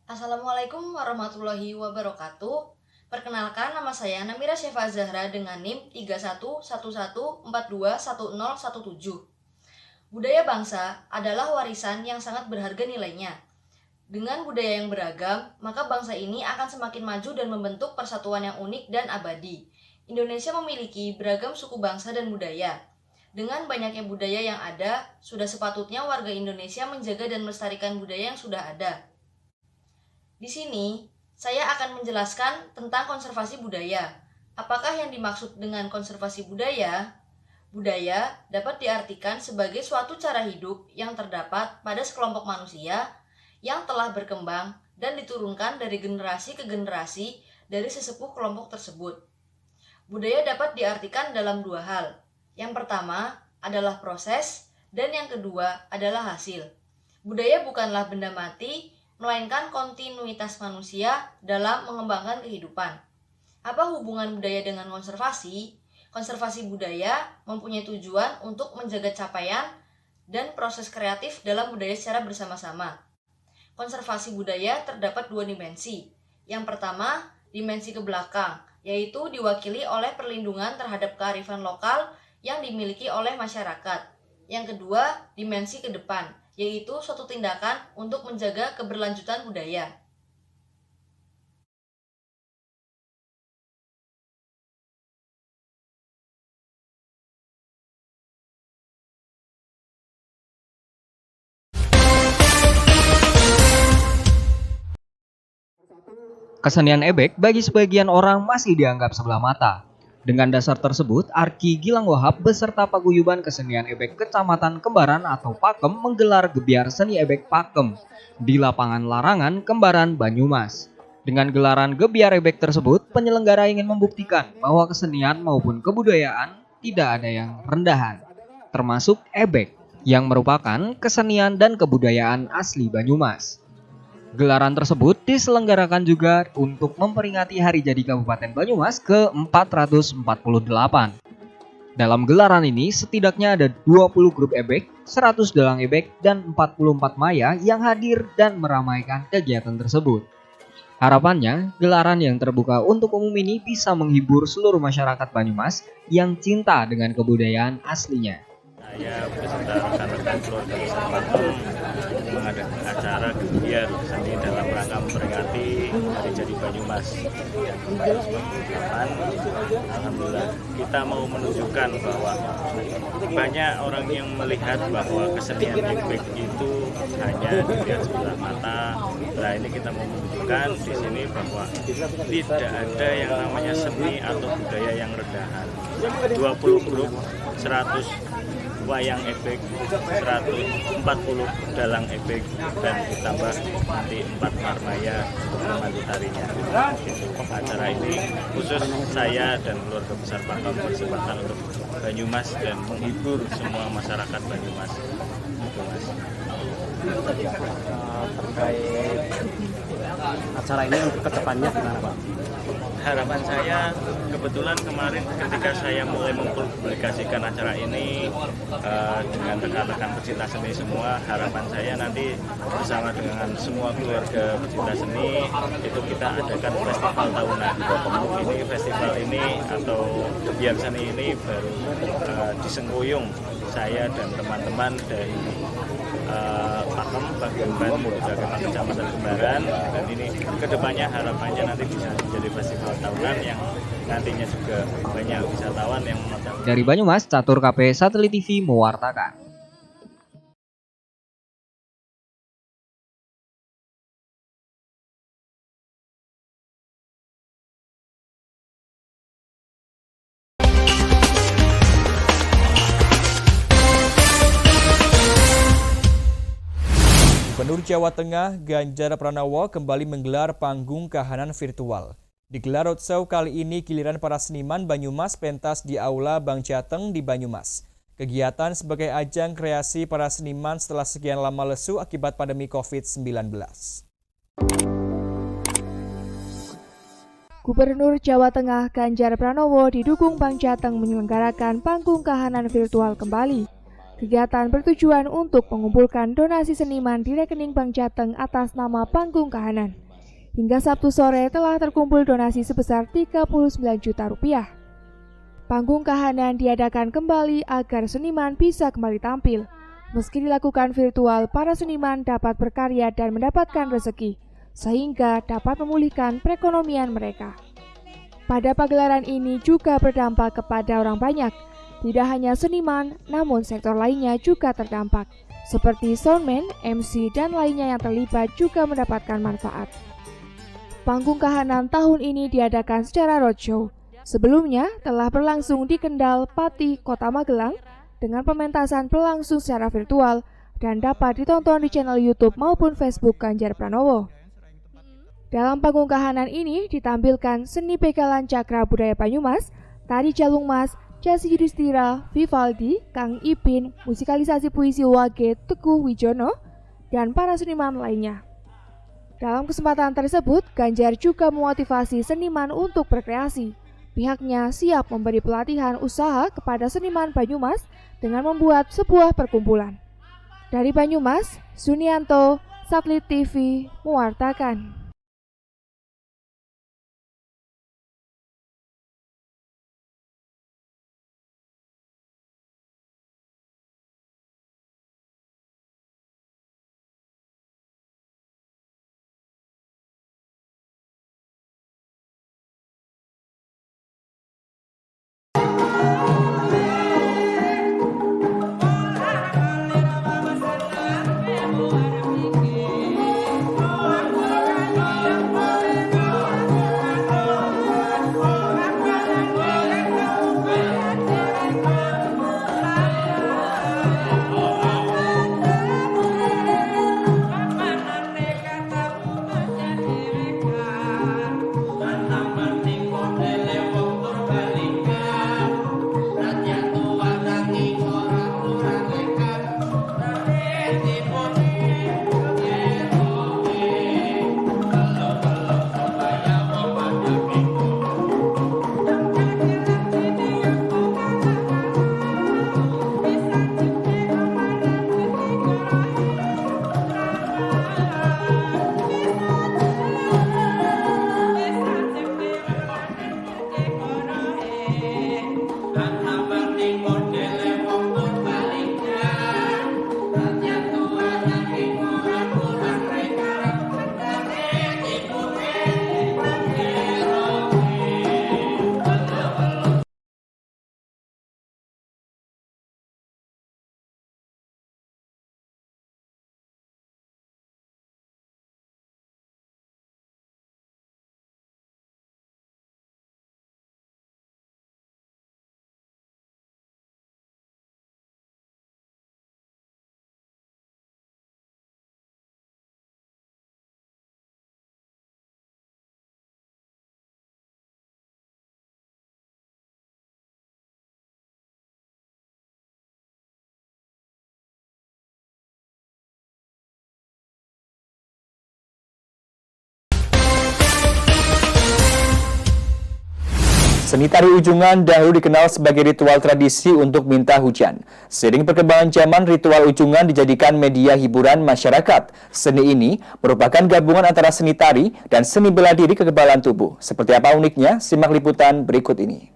Assalamualaikum warahmatullahi wabarakatuh. Perkenalkan, nama saya Namira Syefa Zahra dengan NIM 3111421017. Budaya bangsa adalah warisan yang sangat berharga nilainya. Dengan budaya yang beragam, maka bangsa ini akan semakin maju dan membentuk persatuan yang unik dan abadi. Indonesia memiliki beragam suku bangsa dan budaya. Dengan banyaknya budaya yang ada, sudah sepatutnya warga Indonesia menjaga dan melestarikan budaya yang sudah ada. Di sini, saya akan menjelaskan tentang konservasi budaya. Apakah yang dimaksud dengan konservasi budaya? Budaya dapat diartikan sebagai suatu cara hidup yang terdapat pada sekelompok manusia yang telah berkembang dan diturunkan dari generasi ke generasi dari sesepuh kelompok tersebut. Budaya dapat diartikan dalam dua hal. Yang pertama adalah proses, dan yang kedua adalah hasil. Budaya bukanlah benda mati, melainkan kontinuitas manusia dalam mengembangkan kehidupan. Apa hubungan budaya dengan konservasi? Konservasi budaya mempunyai tujuan untuk menjaga capaian dan proses kreatif dalam budaya secara bersama-sama. Konservasi budaya terdapat dua dimensi. Yang pertama, dimensi ke belakang, yaitu diwakili oleh perlindungan terhadap kearifan lokal yang dimiliki oleh masyarakat. Yang kedua, dimensi ke depan, yaitu suatu tindakan untuk menjaga keberlanjutan budaya. Kesenian ebek bagi sebagian orang masih dianggap sebelah mata. Dengan dasar tersebut, Arki Gilang Wahab beserta paguyuban kesenian ebek Kecamatan Kembaran atau Pakem menggelar gebiar seni ebek Pakem di lapangan larangan Kembaran, Banyumas. Dengan gelaran gebiar ebek tersebut, penyelenggara ingin membuktikan bahwa kesenian maupun kebudayaan tidak ada yang rendahan, termasuk ebek yang merupakan kesenian dan kebudayaan asli Banyumas. Gelaran tersebut diselenggarakan juga untuk memperingati Hari Jadi Kabupaten Banyumas ke-448. Dalam gelaran ini setidaknya ada 20 grup ebek, 100 dalang ebek, dan 44 maya yang hadir dan meramaikan kegiatan tersebut. Harapannya, gelaran yang terbuka untuk umum ini bisa menghibur seluruh masyarakat Banyumas yang cinta dengan kebudayaan aslinya. Saya beserta rekan-rekan keluarga besar Pakem mengadakan acara gebiar seni dalam rangka memperingati Hari Jadi Banyumas yang ke-448. Alhamdulillah kita mau menunjukkan bahwa banyak orang yang melihat bahwa kesenian ebek itu hanya dilihat sebelah mata. Nah, ini kita mau menunjukkan di sini bahwa tidak ada yang namanya seni atau budaya yang rendahan. 20 grup, 100 wayang ebek, 140 dalang ebek, dan ditambah nanti 4 marmaya menemani tarinya. Acara ini khusus saya dan keluarga besar Pakem bersempatan untuk Banyumas dan menghibur semua masyarakat Banyumas. Itu, Mas. Terkait acara ini untuk kedepannya gimana, Pak? Harapan saya, kebetulan kemarin ketika saya mulai mempublikasikan acara ini dengan rekan-rekan pecinta seni semua, harapan saya nanti bersama dengan semua keluarga pecinta seni itu kita adakan festival tahunan. Ini festival ini atau gebiar seni ini baru disengkuyung saya dan teman-teman dari Pakem, Paguyuban, Kecamatan Kembaran, dan ini kedepannya harapannya nanti bisa menjadi festival tahunan yang nantinya juga banyak wisatawan yang menonton. Dari Banyumas, Catur KP Satelit TV mewartakan. Gubernur Jawa Tengah Ganjar Pranowo kembali menggelar panggung kahanan virtual. Digelar roadshow kali ini giliran para seniman Banyumas pentas di Aula Bang Jateng di Banyumas. Kegiatan sebagai ajang kreasi para seniman setelah sekian lama lesu akibat pandemi COVID-19. Gubernur Jawa Tengah Ganjar Pranowo didukung Bang Jateng menyelenggarakan panggung kahanan virtual kembali. Kegiatan bertujuan untuk mengumpulkan donasi seniman di rekening Bank Jateng atas nama Panggung Kahanan. Hingga Sabtu sore telah terkumpul donasi sebesar 39 juta rupiah. Panggung Kahanan diadakan kembali agar seniman bisa kembali tampil. Meski dilakukan virtual, para seniman dapat berkarya dan mendapatkan rezeki, sehingga dapat memulihkan perekonomian mereka. Pada pagelaran ini juga berdampak kepada orang banyak. Tidak hanya seniman, namun sektor lainnya juga terdampak, seperti soundman, MC, dan lainnya yang terlibat juga mendapatkan manfaat. Panggung Kahanan tahun ini diadakan secara roadshow. Sebelumnya telah berlangsung di Kendal, Pati, Kota Magelang, dengan pementasan berlangsung secara virtual dan dapat ditonton di channel YouTube maupun Facebook Ganjar Pranowo. Dalam Panggung Kahanan ini ditampilkan seni begalan cakra budaya Banyumas, tari jalung mas, Jasi Yudhistira, Vivaldi, Kang Ipin, musikalisasi puisi Wage Teguh Wijono, dan para seniman lainnya. Dalam kesempatan tersebut, Ganjar juga memotivasi seniman untuk berkreasi. Pihaknya siap memberi pelatihan usaha kepada seniman Banyumas dengan membuat sebuah perkumpulan. Dari Banyumas, Sunianto, Satelit TV, mewartakan. Seni tari ujungan dahulu dikenal sebagai ritual tradisi untuk minta hujan. Seiring perkembangan zaman, ritual ujungan dijadikan media hiburan masyarakat. Seni ini merupakan gabungan antara seni tari dan seni bela diri kekebalan tubuh. Seperti apa uniknya? Simak liputan berikut ini.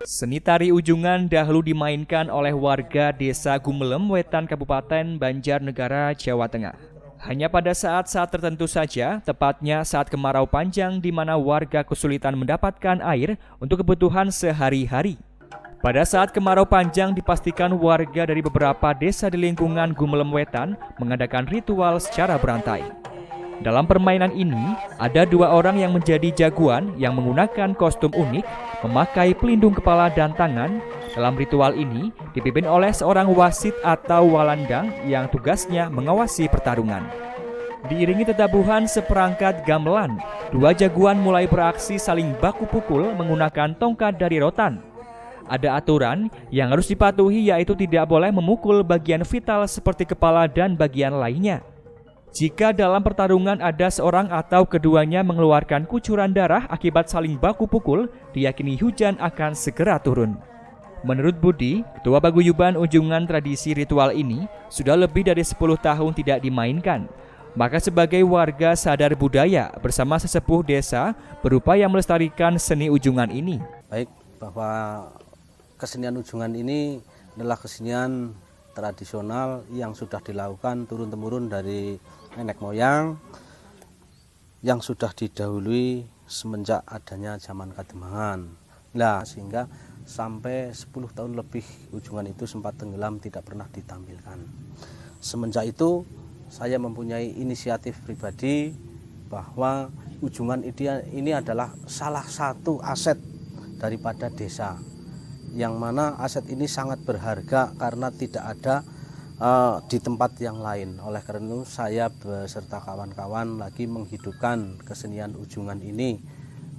Seni tari ujungan dahulu dimainkan oleh warga Desa Gumelem, Wetan, Kabupaten Banjarnegara, Jawa Tengah. Hanya pada saat-saat tertentu saja, tepatnya saat kemarau panjang di mana warga kesulitan mendapatkan air untuk kebutuhan sehari-hari. Pada saat kemarau panjang dipastikan warga dari beberapa desa di lingkungan Gumelem Wetan mengadakan ritual secara berantai. Dalam permainan ini, ada dua orang yang menjadi jagoan yang menggunakan kostum unik, memakai pelindung kepala dan tangan. Dalam ritual ini dipimpin oleh seorang wasit atau walandang yang tugasnya mengawasi pertarungan. Diiringi tetabuhan seperangkat gamelan, dua jagoan mulai beraksi saling baku pukul menggunakan tongkat dari rotan. Ada aturan yang harus dipatuhi, yaitu tidak boleh memukul bagian vital seperti kepala dan bagian lainnya. Jika dalam pertarungan ada seorang atau keduanya mengeluarkan kucuran darah akibat saling baku pukul, diyakini hujan akan segera turun. Menurut Budi, Ketua Paguyuban Ujungan, tradisi ritual ini sudah lebih dari 10 tahun tidak dimainkan. Maka sebagai warga sadar budaya bersama sesepuh desa berupaya melestarikan seni ujungan ini. Baik, bahwa kesenian ujungan ini adalah kesenian tradisional yang sudah dilakukan turun-temurun dari nenek moyang yang sudah didahului semenjak adanya zaman Kademangan. Nah, sehingga sampai 10 tahun lebih ujungan itu sempat tenggelam, tidak pernah ditampilkan. Semenjak itu saya mempunyai inisiatif pribadi bahwa ujungan ini adalah salah satu aset daripada desa, yang mana aset ini sangat berharga karena tidak ada di tempat yang lain. Oleh karena itu saya beserta kawan-kawan lagi menghidupkan kesenian ujungan ini,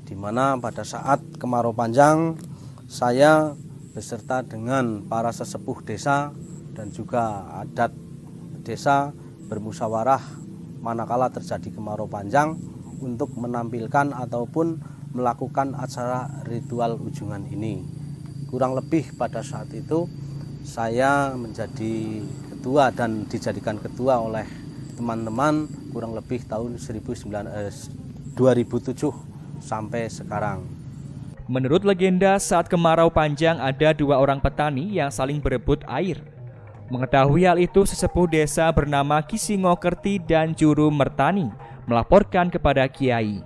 di mana pada saat kemarau panjang saya beserta dengan para sesepuh desa dan juga adat desa bermusyawarah manakala terjadi kemarau panjang untuk menampilkan ataupun melakukan acara ritual ujungan ini. Kurang lebih pada saat itu saya menjadi ketua dan dijadikan ketua oleh teman-teman kurang lebih tahun 2007 sampai sekarang. Menurut legenda, saat kemarau panjang ada 2 orang petani yang saling berebut air. Mengetahui hal itu, sesepuh desa bernama Kisingokerti dan Juru Mertani melaporkan kepada Kiai.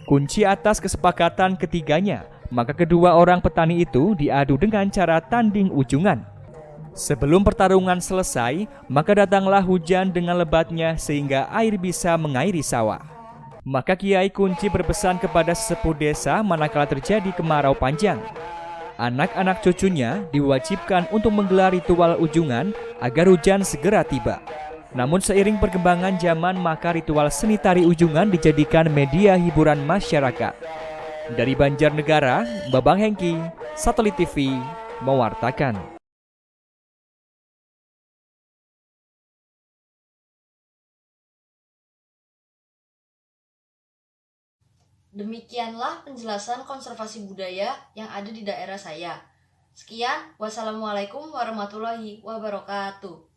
Kunci atas kesepakatan ketiganya, maka kedua orang petani itu diadu dengan cara tanding ujungan. Sebelum pertarungan selesai, maka datanglah hujan dengan lebatnya sehingga air bisa mengairi sawah. Maka Kiai Kunci berpesan kepada sesepuh desa manakala terjadi kemarau panjang. Anak-anak cucunya diwajibkan untuk menggelar ritual ujungan agar hujan segera tiba. Namun seiring perkembangan zaman, maka ritual seni tari ujungan dijadikan media hiburan masyarakat. Dari Banjarnegara, Babang Hengki, Satelit TV, mewartakan. Demikianlah penjelasan konservasi budaya yang ada di daerah saya. Sekian, wassalamualaikum warahmatullahi wabarakatuh.